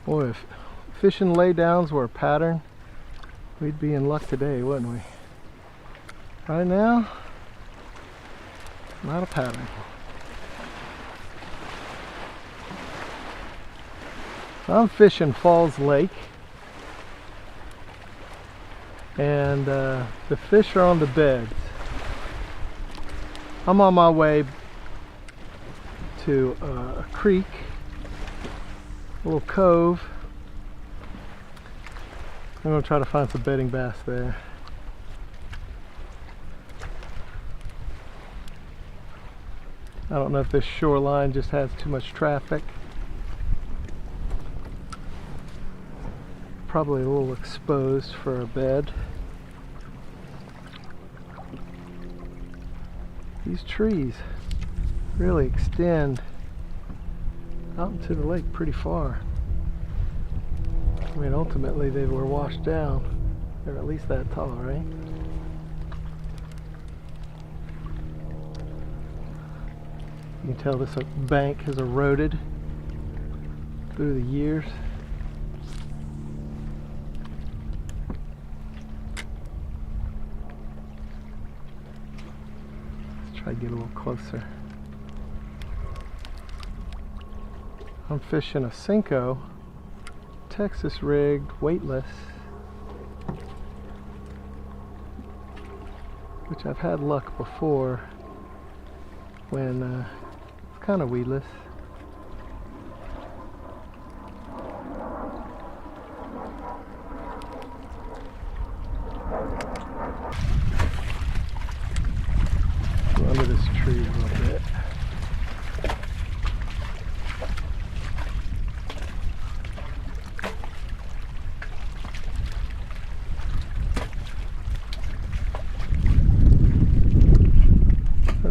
Boy, if fishing laydowns were a pattern, we'd be in luck today, wouldn't we? Right now, not a pattern. So I'm fishing Falls Lake, and the fish are on the beds. I'm on my way to a creek, a little cove. I'm going to try to find some bedding bass there. I don't know if this shoreline just has too much traffic. Probably a little exposed for a bed. These trees really extend out into the lake pretty far. I mean, ultimately they were washed down. They're at least that tall, right? You can tell this bank has eroded through the years. Let's try to get a little closer. I'm fishing a Senko Texas rigged weightless, which I've had luck before when it's kind of weedless. Go under this tree a little bit.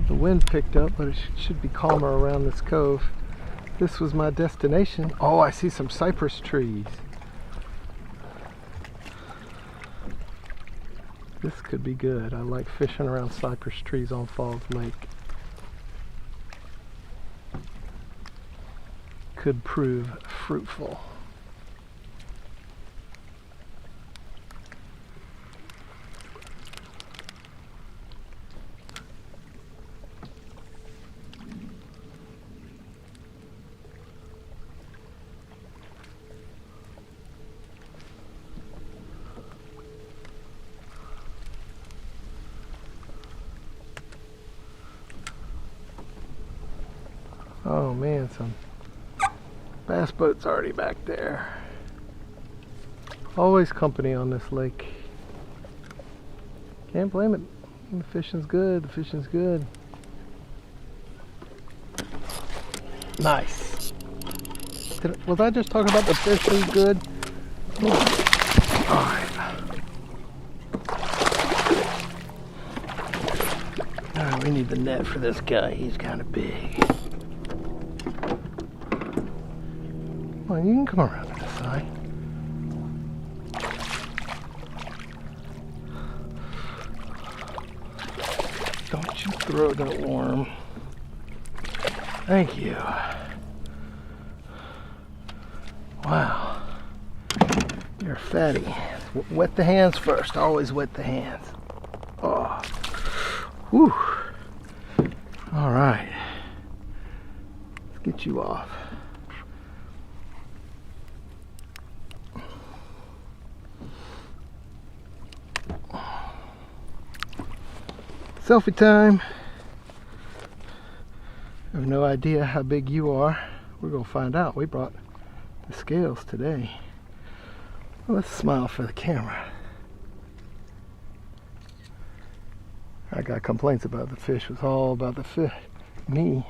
The wind picked up, but it should be calmer around this cove. This was my destination. Oh, I see some cypress trees. This could be good. I like fishing around cypress trees on Falls Lake. Could prove fruitful. Oh man, some bass boats already back there. Always company on this lake. Can't blame it. The fishing's good. The fishing's good. Nice. Was I just talking about the fish is good? Alright. Alright, we need the net for this guy. He's kind of big. Well, you can come around to the side. Don't you throw that worm. Thank you. Wow. You're fatty. Wet the hands first. Always wet the hands. Oh. Whew. All right. Let's get you off. Selfie time. I have no idea how big you are. We're gonna find out. We brought the scales today. Well, let's smile for the camera. I got complaints about the fish. It was all about the fish. Me.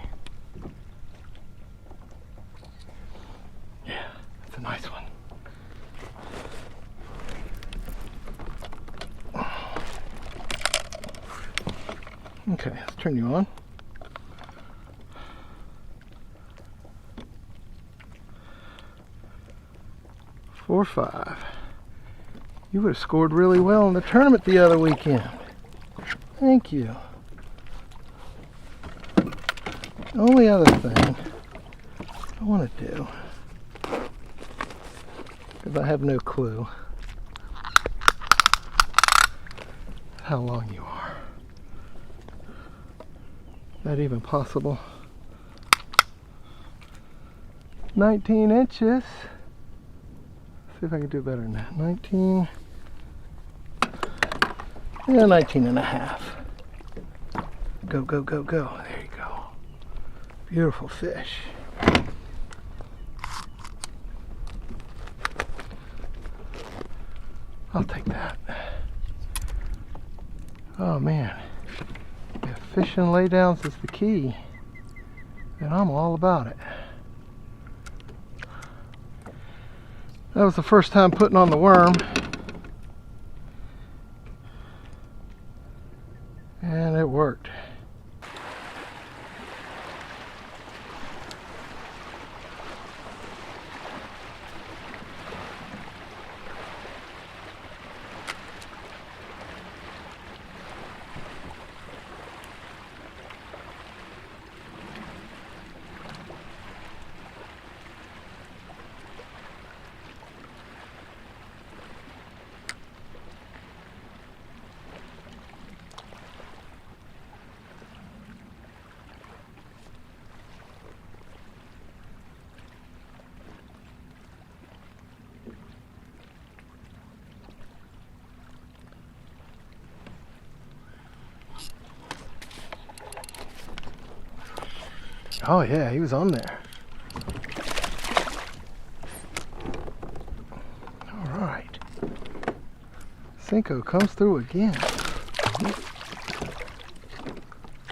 Yeah, that's a nice one. Okay, let's turn you on. Four, 5. You would have scored really well in the tournament the other weekend. Thank you. The only other thing I want to do because I have no clue how long you are. Is that even possible? 19 inches. See if I can do better than that. 19. Yeah, 19 and a half. Go, go, go, go. There you go. Beautiful fish. I'll take that. Oh man. If fishing laydowns is the key, then I'm all about it. That was the first time putting on the worm. And it worked. Oh yeah, he was on there. All right. Cinco comes through again.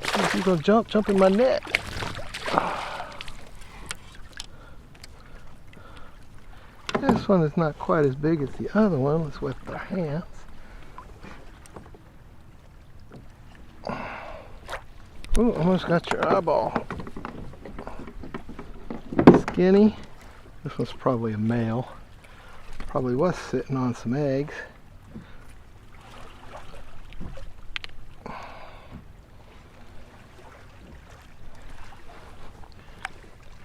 If he's gonna jump in my net. This one is not quite as big as the other one. Let's wet our hands. Ooh, almost got your eyeball. Skinny. This one's probably a male. Probably was sitting on some eggs.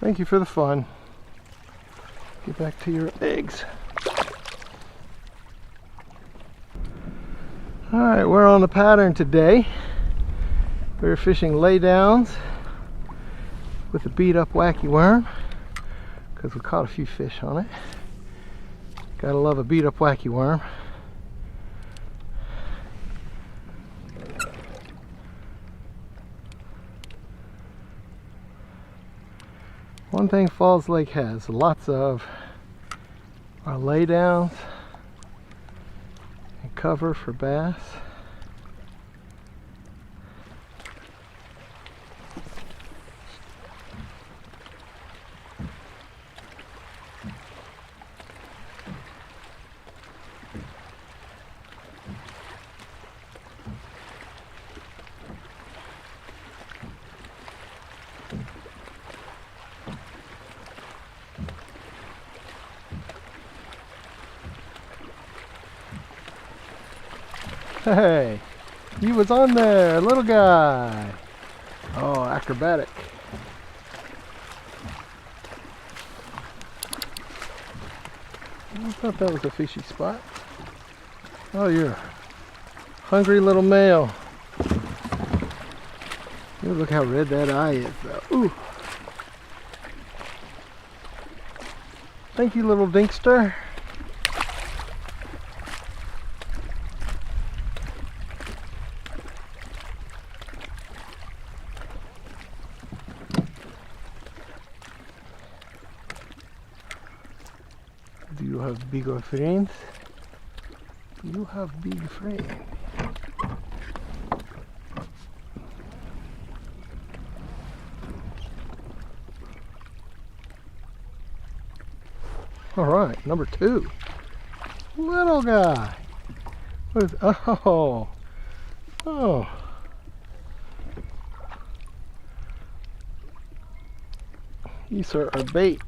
Thank you for the fun. Get back to your eggs. Alright, we're on the pattern today. We're fishing laydowns with a beat up wacky worm because we caught a few fish on it. Gotta love a beat up wacky worm. One thing Falls Lake has lots of are laydowns and cover for bass. Hey, he was on there, little guy. Oh, acrobatic. I thought that was a fishy spot. Oh, you're a hungry little male. Ooh, look how red that eye is, though. Ooh. Thank you, little dinkster. Do you have bigger friends? Do you have big friends? All right, number 2. Little guy. What is, oh. You, sir, are bait.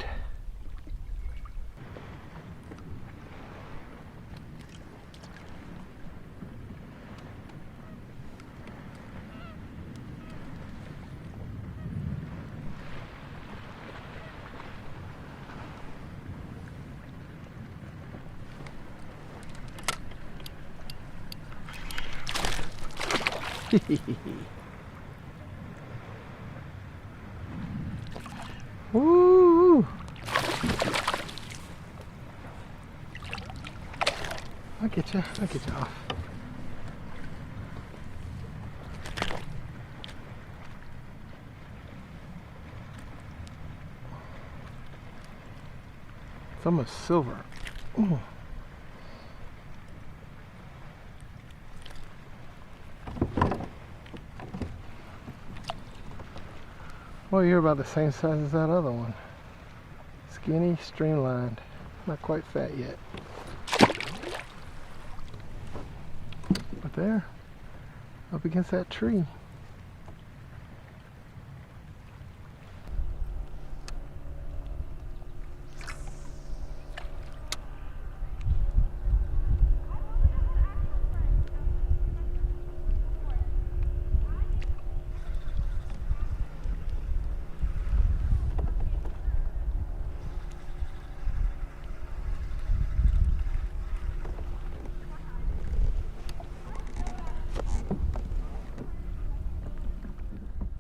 Woo! I'll get you off. It's almost silver. Ooh. Well, you're about the same size as that other one. Skinny, streamlined. Not quite fat yet. But there, up against that tree.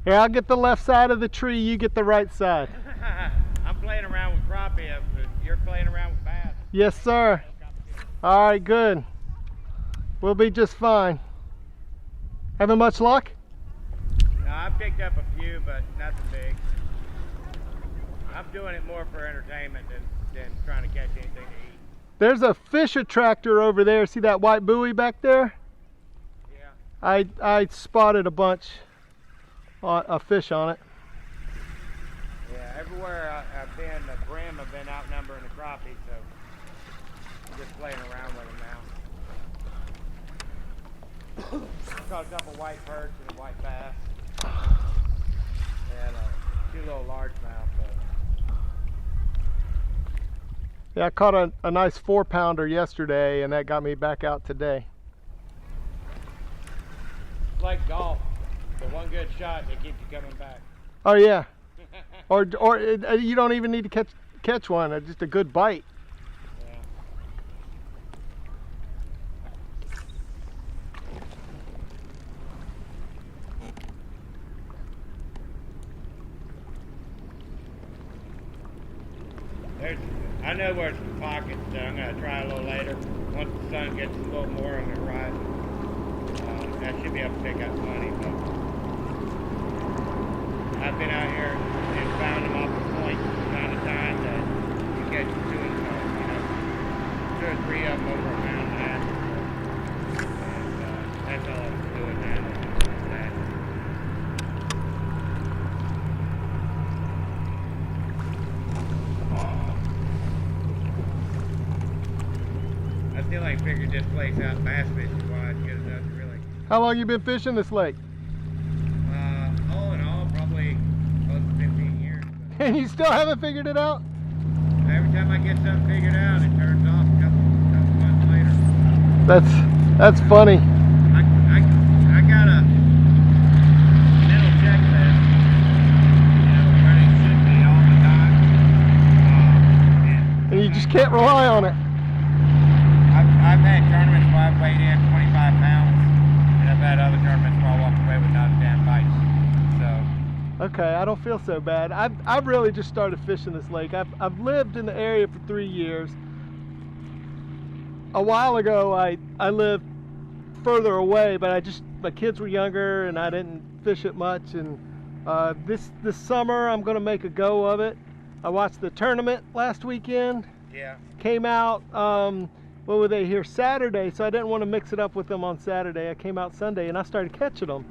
Here, I'll get the left side of the tree, you get the right side. I'm playing around with crappie, but you're playing around with bass. Yes, sir. All right, good. We'll be just fine. Having much luck? No, I've picked up a few, but nothing big. I'm doing it more for entertainment than trying to catch anything to eat. There's a fish attractor over there. See that white buoy back there? Yeah. I spotted a bunch. A fish on it. Yeah, everywhere I've been, the brim have been outnumbering the crappie, so I'm just playing around with them now. Caught a couple white perch and a white bass, and two little largemouth. Yeah, I caught a nice 4-pounder yesterday, and that got me back out today. It's like golf. The one good shot, they keep you coming back. Oh yeah, or you don't even need to catch one. Just a good bite. Yeah. I know where's the pockets, so I'm gonna try a little later. Once the sun gets a little more on the horizon, I should be able to pick up money. But I've been out here and found them off the point time to time that you catch two or three of them over a mountain high. And that's all I'm doing now. I still ain't figured this place out bass fishing wise because it doesn't really. How long you been fishing this lake? All in all, probably close to 15 years. And you still haven't figured it out? Every time I get something figured out, it turns off a couple months later. That's funny. I got a mental checklist, running should be all the time. And you just can't rely on it. I've had tournaments where I've weighed in 25 pounds, and I've had other tournaments where I walked away with not a damn bite. So. Okay, I don't feel so bad. I've really just started fishing this lake. I've lived in the area for 3 years. A while ago, I lived further away, but my kids were younger and I didn't fish it much. And this summer, I'm going to make a go of it. I watched the tournament last weekend. Yeah. Came out. What were they here Saturday? So I didn't want to mix it up with them on Saturday. I came out Sunday and I started catching them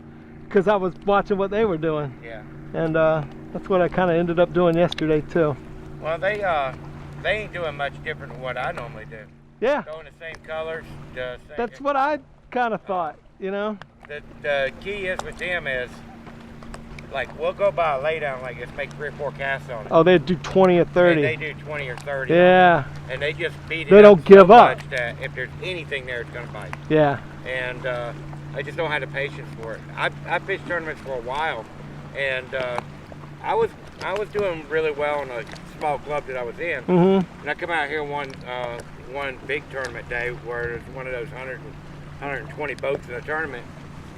because I was watching what they were doing. Yeah. And that's what I kind of ended up doing yesterday too. Well, they ain't doing much different than what I normally do. Yeah. Throwing the same colors. That's what I kind of thought, you know. The key is with them is, like, we'll go by a laydown like this, make 3 or 4 casts on it. Oh, they do 20 or 30. They do 20 or 30. Yeah. And they just beat it. They don't give up. That if there's anything there, it's gonna bite. Yeah. And I just don't have the patience for it. I fished tournaments for a while, and I was doing really well in a small club that I was in. Mm-hmm. And I come out here one big tournament day where there's one of those 120 boats in a tournament,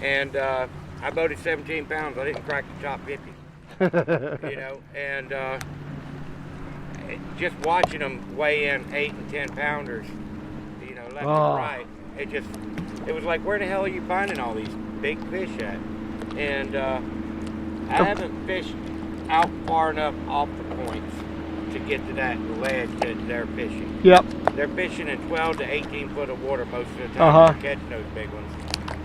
and I boated 17 pounds. I didn't crack the top 50. You know, and just watching them weigh in 8 and 10 pounders, you know, left and right, it was like, where the hell are you finding all these big fish at? And I haven't fished out far enough off the points to get to that ledge that they're fishing. Yep. They're fishing in 12 to 18 foot of water most of the time. They're catching those big ones,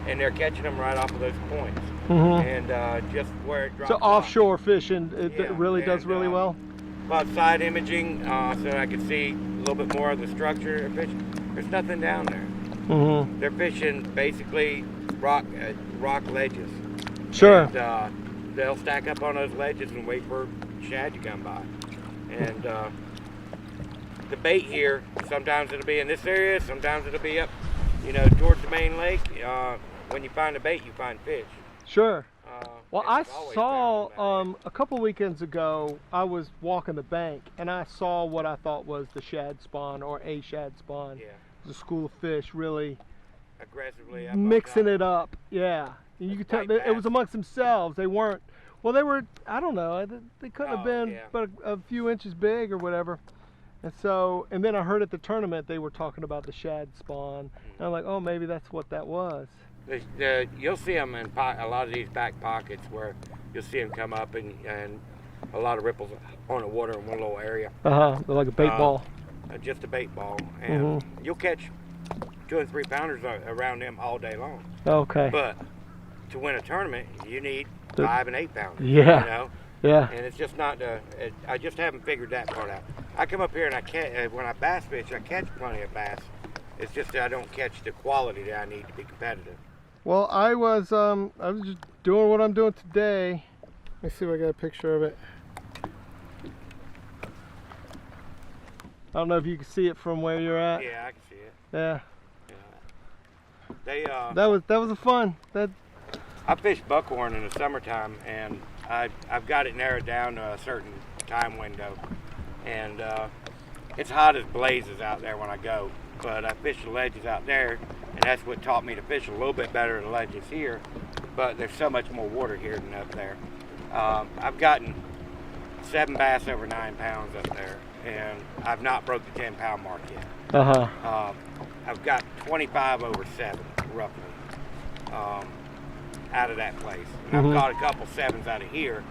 and they're catching them right off of those points. And just where it drops. So offshore fishing, it really does really well. About side imaging, so I can see a little bit more of the structure they're fishing. There's nothing down there. They're fishing basically rock ledges. Sure. And they'll stack up on those ledges and wait for shad to come by. And the bait here, sometimes it'll be in this area, sometimes it'll be up, you know, towards the main lake. When you find a bait, you find fish. Sure. Well, I saw a couple weekends ago, I was walking the bank and I saw what I thought was the shad spawn or a shad spawn. Yeah. It was a school of fish really aggressively mixing it up. Yeah. And you could tell it was amongst themselves. They weren't, well, they were, I don't know, they couldn't have been but a few inches big or whatever. And so, and then I heard at the tournament they were talking about the shad spawn. And I'm like, oh, maybe that's what that was. You'll see them in a lot of these back pockets where you'll see them come up and a lot of ripples on the water in one little area. They're like a bait ball. Just a bait ball, and you'll catch 2 and 3 pounders around them all day long. Okay. But to win a tournament, you need 5 and 8 pounders. Yeah. You know. Yeah. And it's just not. I just haven't figured that part out. I come up here and I catch when I bass fish. I catch plenty of bass. It's just that I don't catch the quality that I need to be competitive. Well, I was just doing what I'm doing today. Let me see if I got a picture of it. I don't know if you can see it from where you're at. Yeah, I can see it. Yeah. They that was a fun. I fish buckhorn in the summertime, and I've got it narrowed down to a certain time window, and it's hot as blazes out there when I go. But I fish the ledges out there, and that's what taught me to fish a little bit better than the ledges here. But there's so much more water here than up there. I've gotten 7 bass over 9 pounds up there, and I've not broke the 10-pound mark yet. I've got 25 over 7, roughly, out of that place. And I've caught a couple 7s out of here,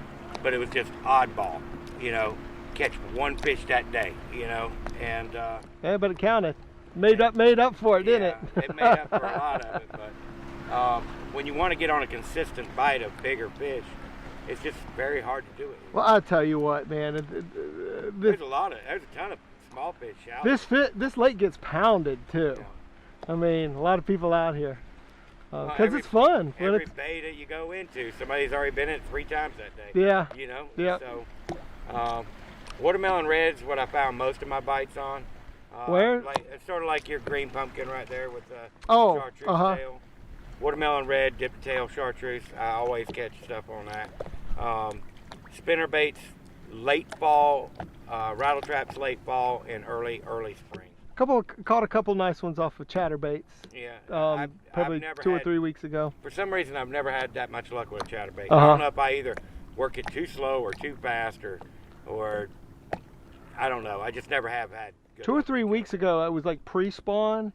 but it was just oddball, you know, catch one fish that day, you know, and yeah, but it counted. Made up for it, didn't it? It made up for a lot of it, but when you want to get on a consistent bite of bigger fish, it's just very hard to do it. Well, I'll tell you what, man. There's a ton of small fish out there. This lake gets pounded too. Yeah. I mean, a lot of people out here because it's fun. Every bay that you go into, somebody's already been in it 3 times that day. Yeah. You know. Yeah. So, watermelon red's what I found most of my bites on. Where? It's sort of like your green pumpkin right there with the chartreuse tail. Watermelon red, dip tail chartreuse. I always catch stuff on that. Spinner baits, late fall, rattle traps late fall and early spring. Caught a couple nice ones off of chatterbaits. Yeah. Probably 2 or 3 weeks ago. For some reason, I've never had that much luck with a chatterbait. I don't know if I either work it too slow or too fast or I don't know. I just never have had. 2 or 3 weeks ago, it was like pre-spawn,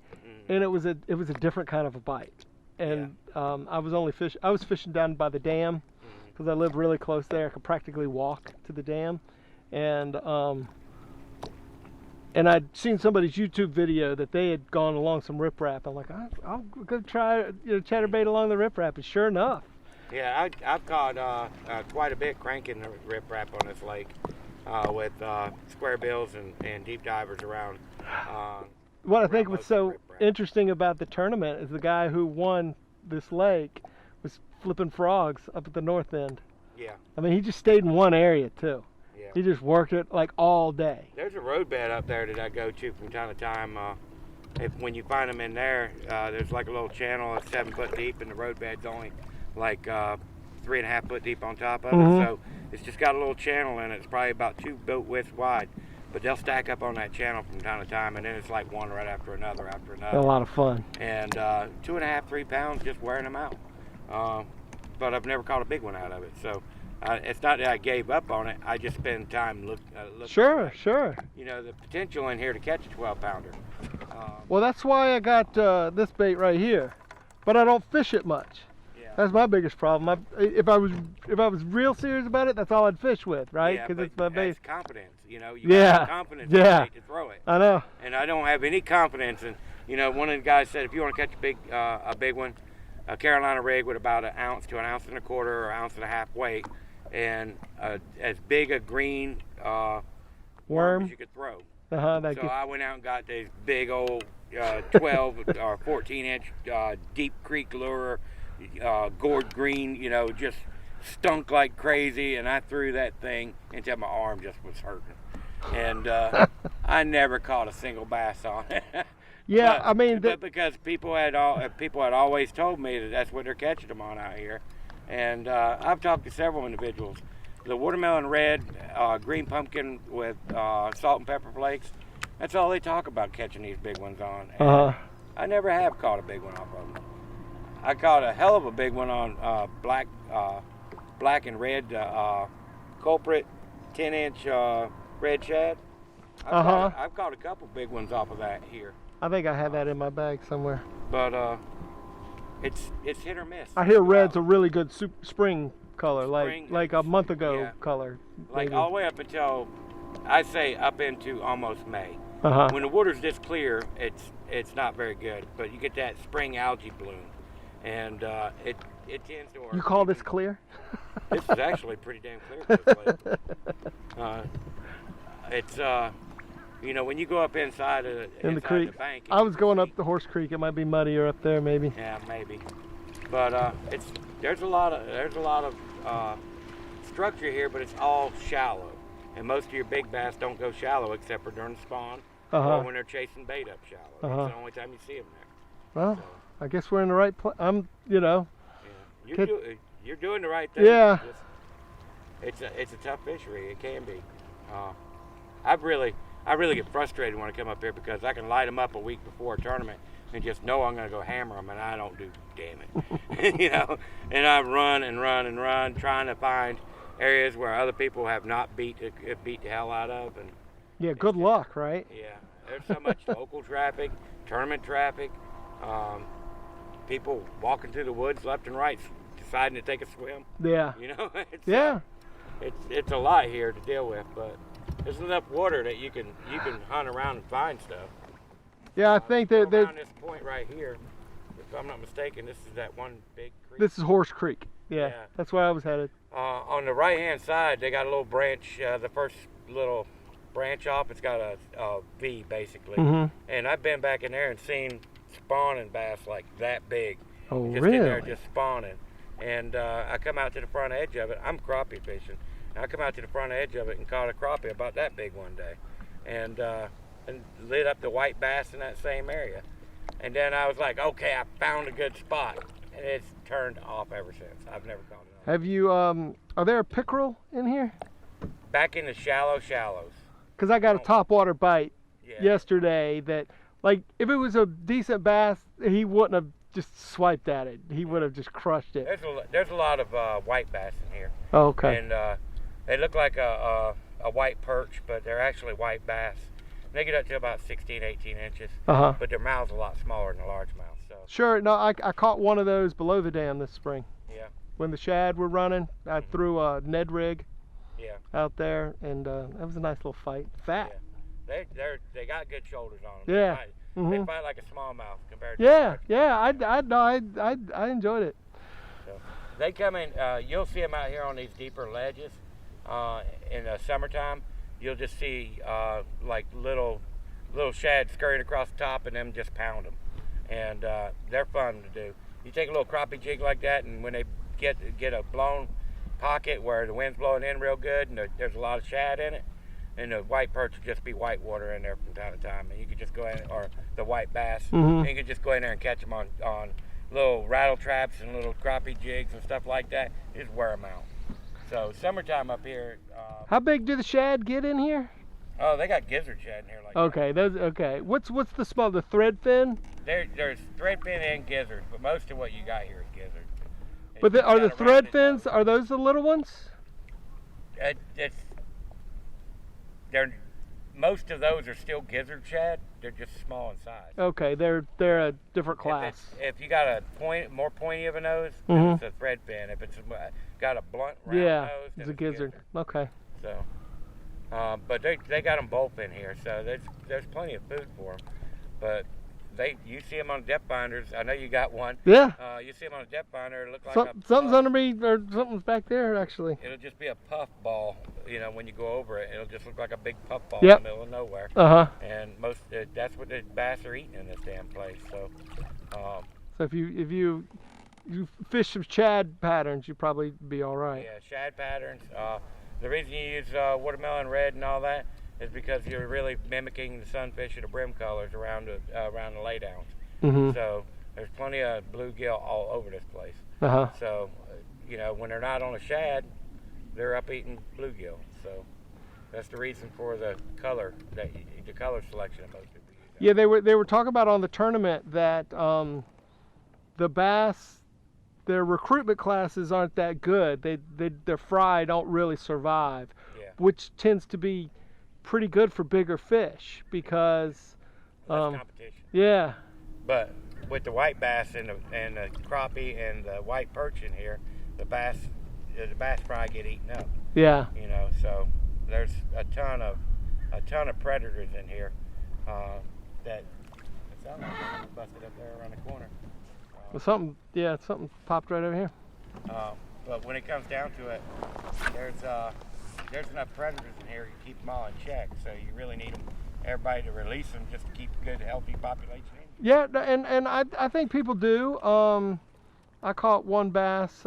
and it was a different kind of a bite. And I was fishing down by the dam because I live really close there. I could practically walk to the dam, and I'd seen somebody's YouTube video that they had gone along some riprap. I'm like, I'll go try chatterbait along the riprap, and sure enough. Yeah, I've caught quite a bit cranking the riprap on this lake. With square bills and deep divers around. What I think was so interesting about the tournament is the guy who won this lake was flipping frogs up at the north end. Yeah. I mean, he just stayed in one area too. Yeah. He just worked it like all day. There's a road bed up there that I go to from time to time. When you find them in there, there's like a little channel that's 7 foot deep, and the road bed's only like 3.5 foot deep on top of it. So it's just got a little channel in it. It's probably about 2 boat widths wide. But they'll stack up on that channel from time to time, and then it's like one right after another. A lot of fun. And 2.5, 3 pounds just wearing them out. but I've never caught a big one out of it. So it's not that I gave up on it. I just spend time looking. Sure, sure. You know, the potential in here to catch a 12-pounder. Well, that's why I got this bait right here, but I don't fish it much. Yeah. That's my biggest problem. If I was real serious about it, that's all I'd fish with, right? Yeah, Because it's my bait. That's confidence. You know, you got confidence in the bait to throw it. I know. And I don't have any confidence in. You know, one of the guys said if you want to catch a big one, a Carolina rig with about 1 ounce to 1.25 ounces or 1.5 ounces weight, and as big a green worm as you could throw. So I went out and got these big old 12 or 14-inch Deep Creek lure, gourd green. You know, just stunk like crazy, and I threw that thing until my arm just was hurting, and I never caught a single bass on it. Yeah, but, I mean, but because people had always told me that that's what they're catching them on out here, and I've talked to several individuals. The watermelon red, green pumpkin with salt and pepper flakes. That's all they talk about catching these big ones on. And I never have caught a big one off of them. I caught a hell of a big one on black and red culprit 10-inch red shad. I've caught a couple big ones off of that here. I think I had that in my bag somewhere. But it's hit or miss. I hear red's a really good spring color, like a month ago color. Like all the way up until, I say up into almost May. When the water's this clear, it's not very good. But you get that spring algae bloom, and it tends to work. You call this clear? This is actually pretty damn clear for this place. It's you know, when you go up inside the creek, the bank, I was going up the Horse Creek. It might be muddier up there, maybe. Yeah, maybe. But there's a lot of structure here, but it's all shallow. And most of your big bass don't go shallow except for during spawn or when they're chasing bait up shallow. It's the only time you see them there. Well, I guess we're in the right place. You know. Yeah. You're doing the right thing. Yeah. It's a tough fishery. It can be. I really get frustrated when I come up here because I can light them up a week before a tournament and just know I'm going to go hammer them, and I don't do damn it. You know, and I run and run and run trying to find areas where other people have not beat the hell out of. And yeah, good luck, right? Yeah, there's so much local traffic, tournament traffic, people walking through the woods left and right, deciding to take a swim. Yeah. You know, it's a lot here to deal with, but there's enough water that you can hunt around and find stuff. Yeah, I think that around this point right here, if I'm not mistaken, this is that one big creek. This is Horse Creek. Yeah. That's where I was headed. On the right-hand side, they got a little branch. The first little branch off, it's got a V basically. And I've been back in there and seen spawning bass like that big. Oh, just really? In there, just spawning. And I come out to the front edge of it. I'm crappie fishing. And I come out to the front edge of it and caught a crappie about that big one day, and lit up the white bass in that same area. And then I was like, okay, I found a good spot, and it's turned off ever since. I've never caught it. Have you? Are there a pickerel in here? Back in the shallows. Because I got a topwater bite yesterday that, like, if it was a decent bass, he wouldn't have just swiped at it. He would have just crushed it. There's a lot of white bass in here. Oh, okay. And they look like a white perch, but they're actually white bass. They get up to about 16, 18 inches, but their mouth's a lot smaller than a largemouth. So. Sure. No, I caught one of those below the dam this spring. Yeah. When the shad were running, I threw a Ned rig out there, and that was a nice little fight. Fat. Yeah. They got good shoulders on them. Yeah. They fight like a smallmouth compared to I enjoyed it. So they come in. You'll see them out here on these deeper ledges in the summertime. You'll just see like little shad scurrying across the top, and them just pound them, and they're fun to do. You take a little crappie jig like that, and when they get a blown pocket where the wind's blowing in real good, and there's a lot of shad in it, and the white perch will just be white water in there from time to time, and you could just go in, or the white bass, and you could just go in there and catch them on little rattle traps and little crappie jigs and stuff like that. You just wear them out. So summertime up here. How big do the shad get in here? Oh, they got gizzard shad in here like okay, that. Okay. What's the thread fin? There's thread fin and gizzards, but most of what you got here is gizzard. But are the thread fins, are those the little ones? Most of those are still gizzard shad. They're just small in size. Okay, they're a different class. If you got a more pointy of a nose, then it's a thread fin. If it's got a blunt round nose, then it's a gizzard. Okay. So, but they got them both in here, so there's plenty of food for them. But you see them on depth finders. I know you got one. Yeah. You see them on a depth finder. It looks like something's under me, or something's back there actually. It'll just be a puff ball. You know, when you go over it, it'll just look like a big puff ball Yep. in the middle of nowhere. And that's what the bass are eating in this damn place. So, so if you fish some shad patterns, you probably be all right. Yeah, shad patterns. The reason you use watermelon red and all that is because you're really mimicking the sunfish or the brim colors around the laydowns. So there's plenty of bluegill all over this place. So you know, when they're not on a shad, they're up eating bluegill. So that's the reason for the color selection that most people use. Yeah, they were talking about on the tournament that the bass, their recruitment classes aren't that good. Their fry don't really survive, which tends to be pretty good for bigger fish because less competition. Yeah. But with the white bass and the crappie and the white perch in here, the bass fry get eaten up. Yeah. You know, so there's a ton of predators in here that it sounds like something busted up there around the corner. Well, something popped right over here. But when it comes down to it, there's enough predators in here to keep them all in check. So you really need everybody to release them just to keep a good, healthy population in. Yeah, and I think people do. I caught one bass.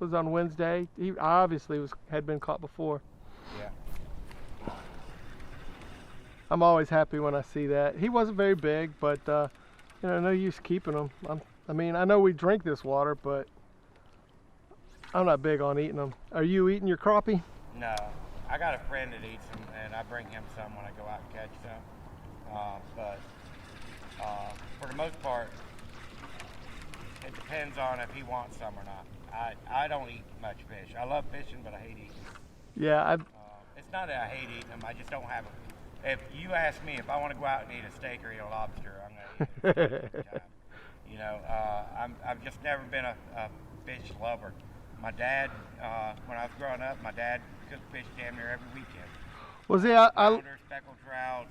Was on Wednesday. He obviously had been caught before. Yeah. I'm always happy when I see that. He wasn't very big, but you know, no use keeping him. I mean, I know we drink this water, but I'm not big on eating them. Are you eating your crappie? No, I got a friend that eats them, and I bring him some when I go out and catch them. But for the most part, it depends on if he wants some or not. I don't eat much fish. I love fishing, but I hate eating. Yeah. It's not that I hate eating them. I just don't have them. If you ask me if I want to go out and eat a steak or eat a lobster, I'm going to eat it every time. You know, I've just never been a fish lover. My dad, when I was growing up, my dad cooked fish damn near every weekend. Well, see, Pounder, speckled trout,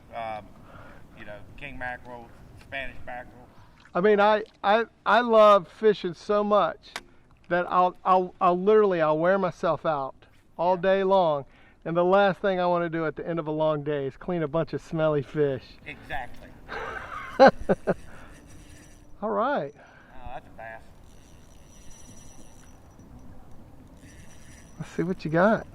you know, king mackerel, Spanish mackerel. I mean, I love fishing so much that I'll literally wear myself out all day long, and the last thing I want to do at the end of a long day is clean a bunch of smelly fish. Exactly. All right. Oh, that's a bass. Let's see what you got.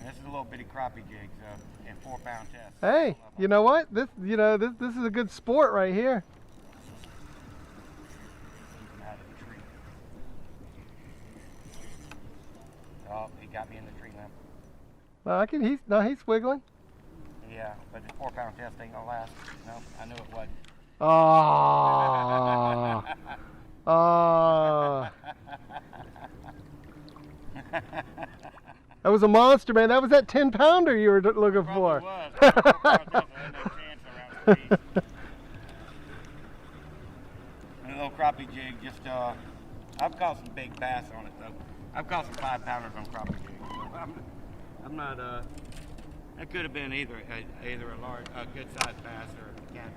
This is a little bitty crappie jig, so in 4-pound test. Hey, you know what? This is a good sport right here. Oh, he got me in the tree limb. Well, he's wiggling. Yeah, but this 4-pound test ain't gonna last. No, I knew it wasn't. That was a monster, man. That was that 10-pounder you were looking for. Was. I had no chance around the trees. And a little crappie jig, just I've caught some big bass on it though. I've caught some 5-pounders on crappie jigs. So I'm not that could have been either a good sized bass or a catfish.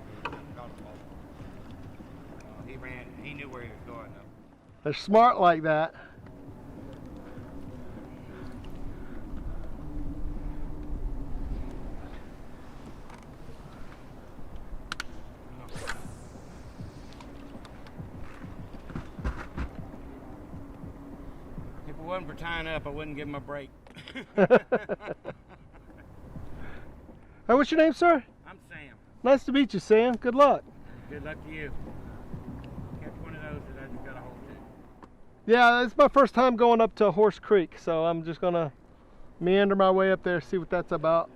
He knew where he was going though. They're smart like that. If it wasn't for tying up, I wouldn't give him a break. Hey, what's your name, sir? I'm Sam. Nice to meet you, Sam. Good luck. Good luck to you. Catch one of those that I just got a hold to. Yeah, it's my first time going up to Horse Creek, so I'm just gonna meander my way up there, see what that's about.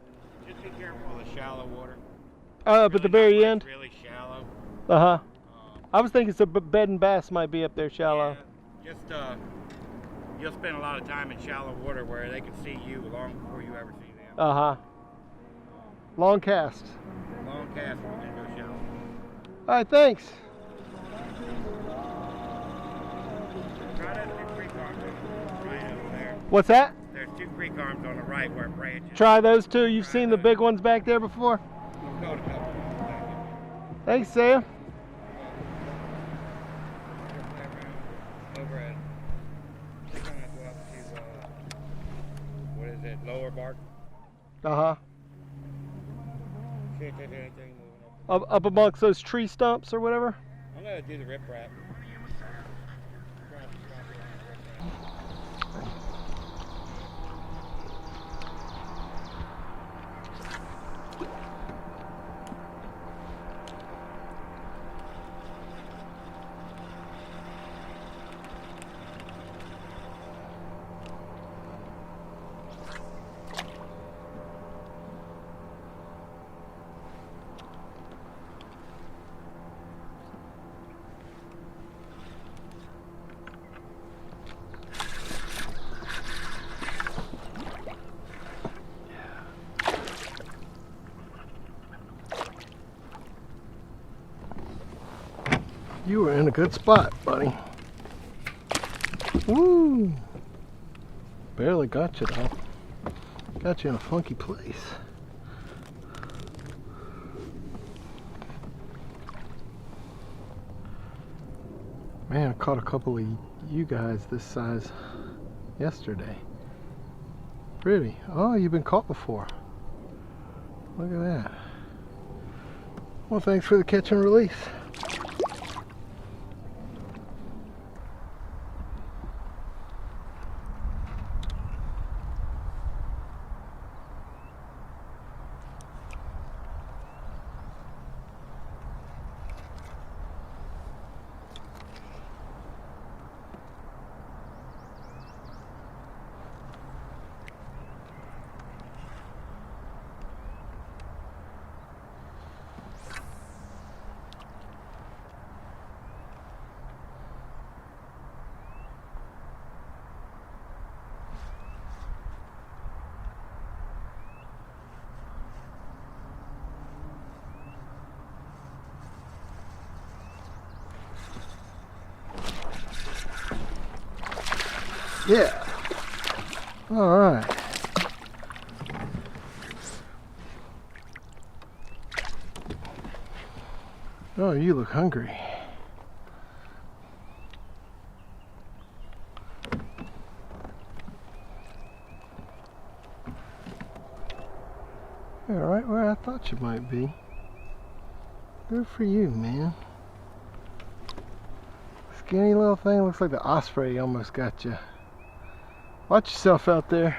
Just be careful of the shallow water. But the very end. Really shallow. Uh-huh. I was thinking some bed and bass might be up there shallow. Yeah, just you'll spend a lot of time in shallow water where they can see you long before you ever see them. Uh-huh. Long cast. Long cast when they go shallow. All right, thanks. Try that 2 creek arms on the right over there. What's that? There's 2 creek arms on the right where it branches. Try those two. You've seen the big ones back there before? We've caught a couple. Thanks, Sam. Over at, they're gonna go up to, what is it, Lower Bark? Uh-huh. See if there's anything moving up. Up amongst those tree stumps or whatever? I'm gonna do the riprap. You were in a good spot, buddy. Woo! Barely got you though. Got you in a funky place. Man, I caught a couple of you guys this size yesterday. Pretty. Oh, you've been caught before. Look at that. Well, thanks for the catch and release. Yeah. All right. Oh, you look hungry. You're right where I thought you might be. Good for you, man. Skinny little thing, looks like the osprey almost got you. Watch yourself out there.